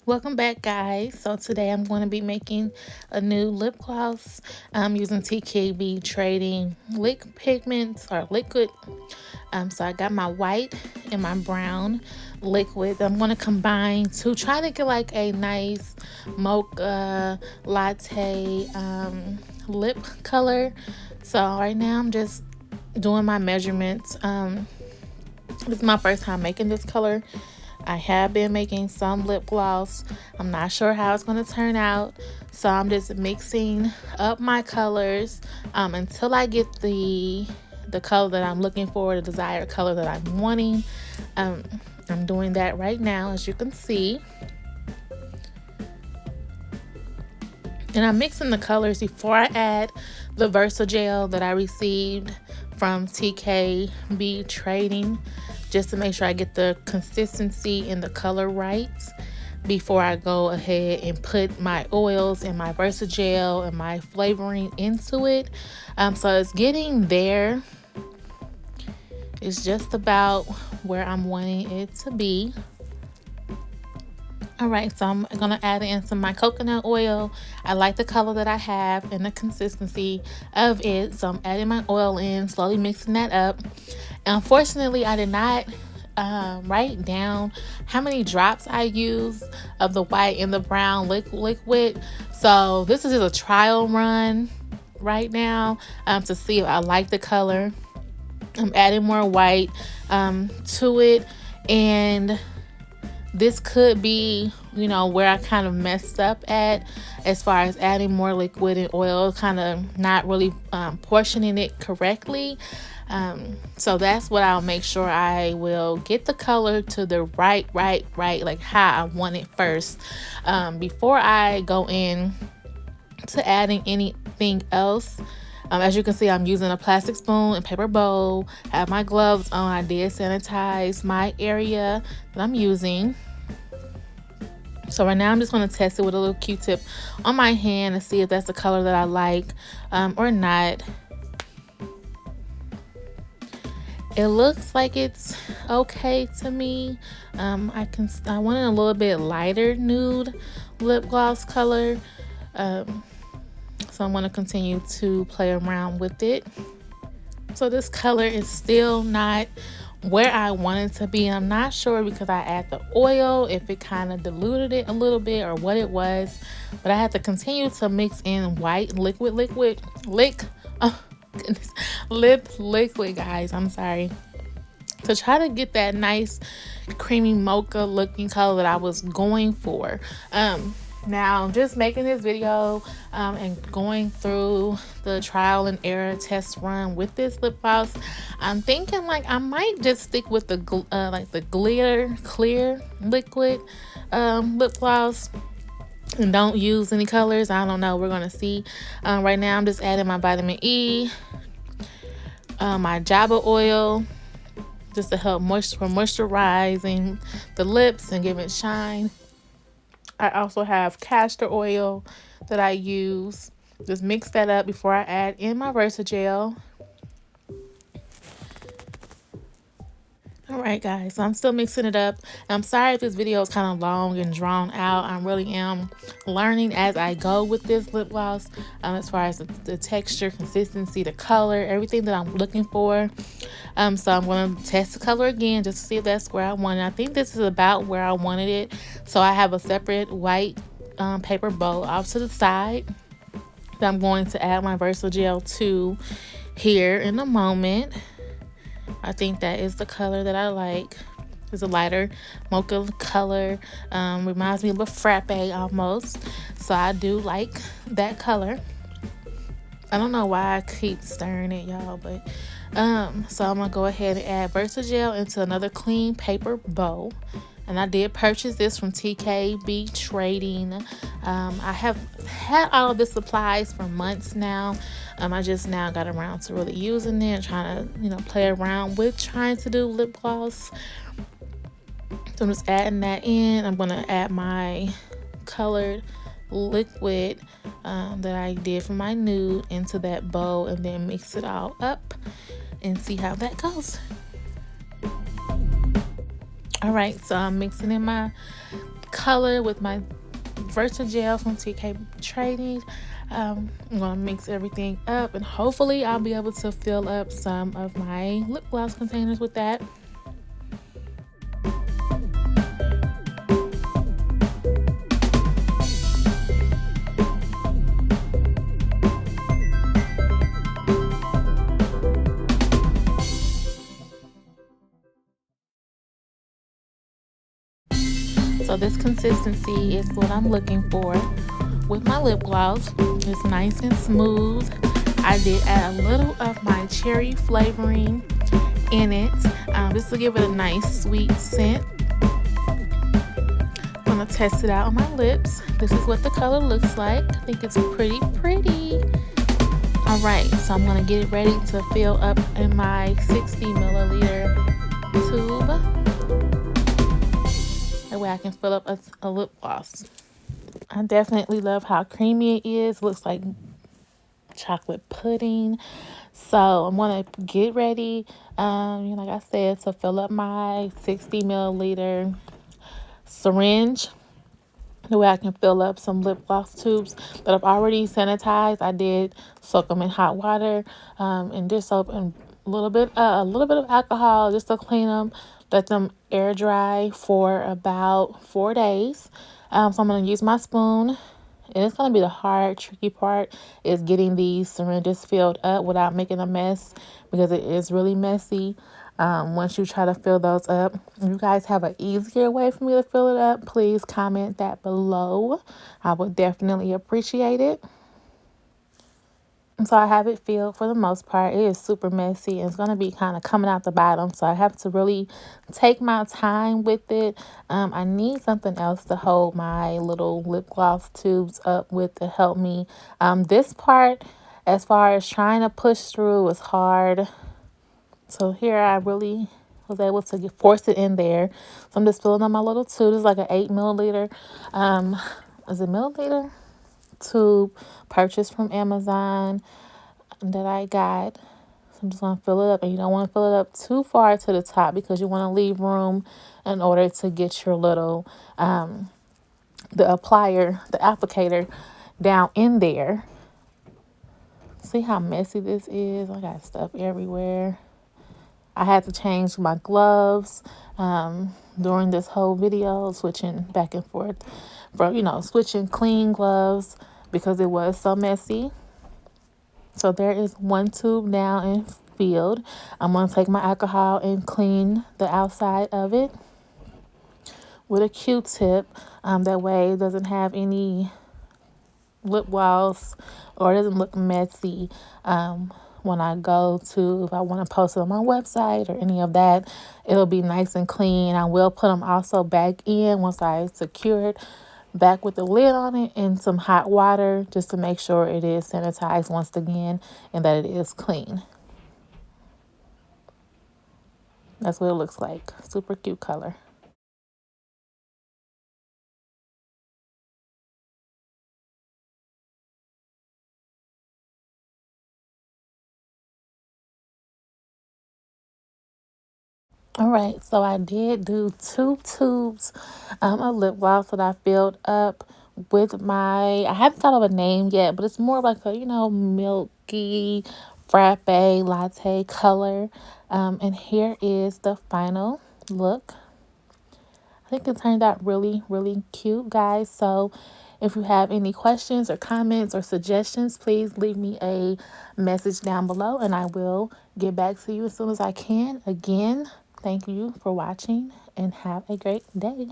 Welcome back, guys. So today I'm going to be making a new lip gloss. I'm using Tkb Trading liquid pigments or liquid. So I got my white and my brown liquid. I'm going to combine to try to get like a nice mocha latte lip color. So right now I'm just doing my measurements. This is my first time making this color. I have been making some lip gloss. I'm not sure how it's going to turn out. So I'm just mixing up my colors until I get the color that I'm looking for, the desired color that I'm wanting. I'm doing that right now, as you can see. And I'm mixing the colors before I add the Versagel that I received from Tkb Trading, just to make sure I get the consistency and the color right before I go ahead and put my oils and my Versagel and my flavoring into it. So it's getting there. It's just about where I'm wanting it to be. All right, so I'm gonna add in some of my coconut oil. I like the color that I have and the consistency of it, so I'm adding my oil in, slowly mixing that up. Unfortunately, I did not write down how many drops I use of the white and the brown liquid. So this is just a trial run right now to see if I like the color. I'm adding more white to it, and this could be, where I kind of messed up at as far as adding more liquid and oil, kind of not really portioning it correctly. So that's what I'll make sure I will get the color to the right, like how I want it first, before I go in to adding anything else. As you can see, I'm using a plastic spoon and paper bowl. I have my gloves on. I did sanitize my area that I'm using. So right now I'm just going to test it with a little Q-tip on my hand and see if that's the color that I like or not. It looks like it's okay to me. I want it a little bit lighter nude lip gloss color. So I'm going to continue to play around with it. So this color is still not where I want it to be. I'm not sure because I add the oil, if it kind of diluted it a little bit or what it was. But I had to continue to mix in white lip liquid, guys. I'm sorry. To try to get that nice creamy mocha looking color that I was going for. Now, just making this video and going through the trial and error test run with this lip gloss, I'm thinking like I might just stick with the glitter clear liquid lip gloss and don't use any colors. I don't know. We're gonna see. Right now, I'm just adding my vitamin E, my jojoba oil, just to help moisturizing the lips and give it shine. I also have castor oil that I use. Just mix that up before I add in my Versagel. All right, guys, so I'm still mixing it up. I'm sorry if this video is kind of long and drawn out. I really am learning as I go with this lip gloss, as far as the texture, consistency, the color, everything that I'm looking for. So I'm going to test the color again just to see if that's where I want it. I think this is about where I wanted it. So I have a separate white paper bowl off to the side that I'm going to add my Versagel to here in a moment. I think that is the color that I like. It's a lighter mocha color. Reminds me of a frappe almost. So I do like that color. I don't know why I keep stirring it, y'all, but so I'm gonna go ahead and add Versagel into another clean paper bowl. And I did purchase this from Tkb Trading. I have had all of the supplies for months now. I just now got around to really using it, trying to, play around with trying to do lip gloss. So I'm just adding that in. I'm gonna add my colored liquid that I did for my nude into that bowl and then mix it all up and see how that goes. All right, so I'm mixing in my color with my Versa gel from Tkb Trading. I'm gonna mix everything up, and hopefully I'll be able to fill up some of my lip gloss containers with that. So this consistency is what I'm looking for with my lip gloss. It's nice and smooth. I did add a little of my cherry flavoring in it, just to give it a nice sweet scent. I'm gonna test it out on my lips. This is what the color looks like. I think it's pretty. All right, so I'm gonna get it ready to fill up in my 60 milliliter tube. That way I can fill up a lip gloss. I definitely love how creamy it is. Looks like chocolate pudding. So I'm gonna get ready, like I said, to fill up my 60 milliliter syringe. The way I can fill up some lip gloss tubes that I've already sanitized. I did soak them in hot water, and dish soap and a little bit of alcohol just to clean them. Let them air dry for about 4 days. So I'm gonna use my spoon. And it's going to be the hard, tricky part is getting these syringes filled up without making a mess, because it is really messy once you try to fill those up. If you guys have an easier way for me to fill it up, please comment that below. I would definitely appreciate it. So I have it filled for the most part. It is super messy and it's going to be kind of coming out the bottom. So I have to really take my time with it. I need something else to hold my little lip gloss tubes up with to help me. This part, as far as trying to push through, is hard. So here I really was able to force it in there. So I'm just filling up my little tube. It's like an 8 milliliter. Is it milliliter? Tube purchased from Amazon that I got. So I'm just going to fill it up, and you don't want to fill it up too far to the top because you want to leave room in order to get your little the applicator down in there. See how messy this is? I got stuff everywhere. I had to change my gloves during this whole video, switching back and forth from, switching clean gloves because it was so messy. So there is one tube now and filled. I'm going to take my alcohol and clean the outside of it with a Q-tip. That way it doesn't have any lip gloss or it doesn't look messy when I go to, if I want to post it on my website or any of that, it'll be nice and clean. I will put them also back in once I secure it back with the lid on it in some hot water just to make sure it is sanitized once again and that it is clean. That's what it looks like. Super cute color. All right, so I did do 2 tubes of lip gloss that I filled up with I haven't thought of a name yet, but it's more like a, milky frappe latte color. And here is the final look. I think it turned out really, really cute, guys. So if you have any questions or comments or suggestions, please leave me a message down below and I will get back to you as soon as I can. Again, thank you for watching and have a great day.